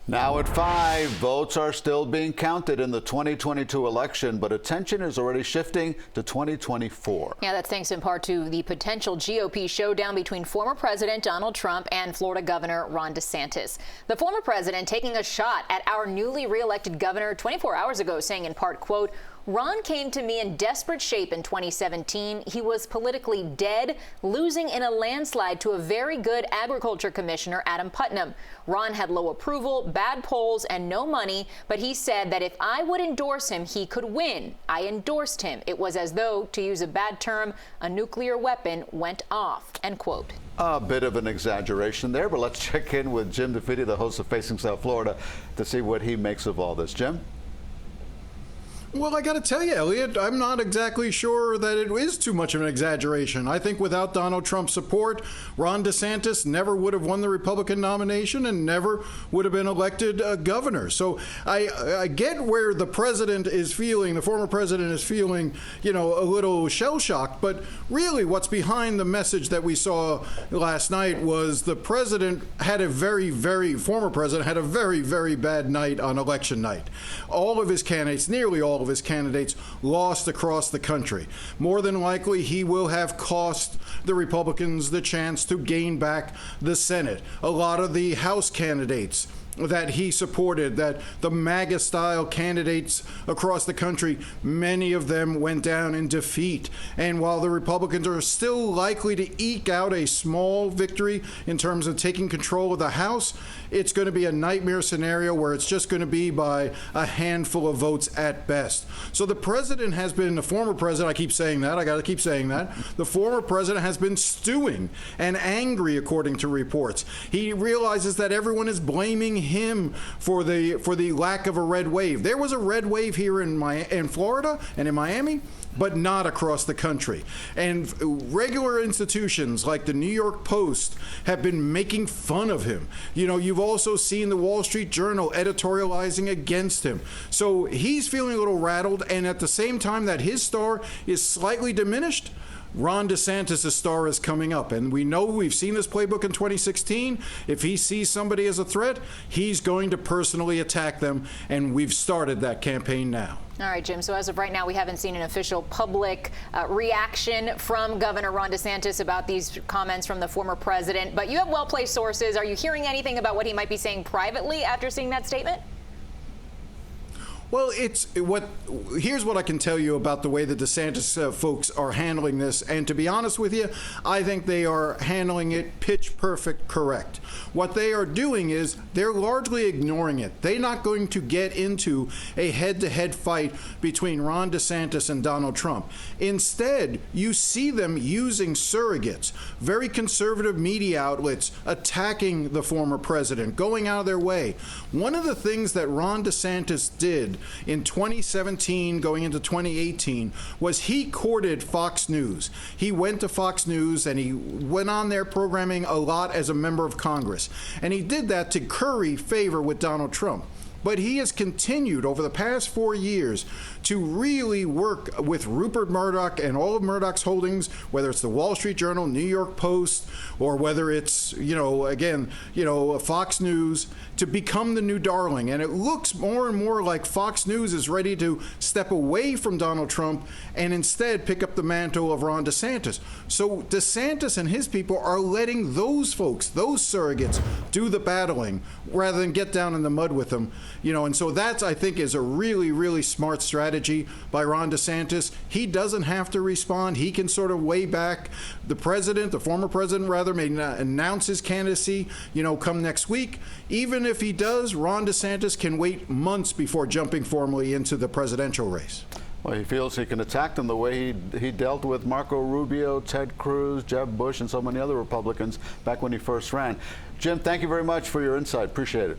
Now at 5, votes are still being counted in the 2022 election, but attention is already shifting to 2024. Yeah, that's thanks in part to the potential GOP showdown between former President Donald Trump and Florida Governor Ron DeSantis. The former president taking a shot at our newly reelected governor 24 hours ago, saying in part, quote, "Ron came to me in desperate shape in 2017. He was politically dead, losing in a landslide to a very good agriculture commissioner, Adam Putnam. Ron had low approval, bad polls, and no money, but he said that if I would endorse him, he could win. I endorsed him. It was as though, to use a bad term, a nuclear weapon went off," end quote. A bit of an exaggeration there, but let's check in with Jim DeFede, the host of Facing South Florida, to see what he makes of all this. Jim? Well, I got to tell you, Elliot, I'm not exactly sure that it is too much of an exaggeration. I think without Donald Trump's support, Ron DeSantis never would have won the Republican nomination and never would have been elected governor. So I get where the president is feeling, the former president is feeling, a little shell-shocked. But really what's behind the message that we saw last night was the president had a former president had a very, very bad night on election night. All of his candidates, nearly all of his candidates, lost across the country. More than likely, he will have cost the Republicans the chance to gain back the Senate. A lot of the House candidates that he supported, that the MAGA-style candidates across the country, many of them went down in defeat. And while the Republicans are still likely to eke out a small victory in terms of taking control of the House, it's going to be a nightmare scenario where it's just going to be by a handful of votes at best. So the president has been, the former president, I keep saying that, I got to keep saying that, the former president has been stewing and angry according to reports. He realizes that everyone is blaming him for the lack of a red wave. There was a red wave here in Florida and in Miami, but not across the country. And regular institutions like the New York Post have been making fun of him. You've also seen the Wall Street Journal editorializing against him. So he's feeling a little rattled, and at the same time that his star is slightly diminished, Ron DeSantis' star is coming up, and we've seen this playbook in 2016. If he sees somebody as a threat, he's going to personally attack them, and we've started that campaign now. All right, Jim. So as of right now, we haven't seen an official public reaction from Governor Ron DeSantis about these comments from the former president, but you have well-placed sources. Are you hearing anything about what he might be saying privately after seeing that statement? Well, here's what I can tell you about the way the DeSantis folks are handling this. And to be honest with you, I think they are handling it pitch perfect correct. What they are doing is they're largely ignoring it. They're not going to get into a head-to-head fight between Ron DeSantis and Donald Trump. Instead, you see them using surrogates, very conservative media outlets attacking the former president, going out of their way. One of the things that Ron DeSantis did in 2017 going into 2018 was he courted Fox News. He went to Fox News and he went on their programming a lot as a member of Congress. And he did that to curry favor with Donald Trump. But he has continued over the past 4 years to really work with Rupert Murdoch and all of Murdoch's holdings, whether it's the Wall Street Journal, New York Post, or whether it's, Fox News, to become the new darling. And it looks more and more like Fox News is ready to step away from Donald Trump and instead pick up the mantle of Ron DeSantis. So DeSantis and his people are letting those folks, those surrogates, do the battling rather than get down in the mud with them. And so that, I think, is a really, really smart strategy by Ron DeSantis. He doesn't have to respond. He can sort of weigh back. The former president, may announce his candidacy, come next week. Even if he does, Ron DeSantis can wait months before jumping formally into the presidential race. Well, he feels he can attack them the way he dealt with Marco Rubio, Ted Cruz, Jeb Bush, and so many other Republicans back when he first ran. Jim, thank you very much for your insight. Appreciate it.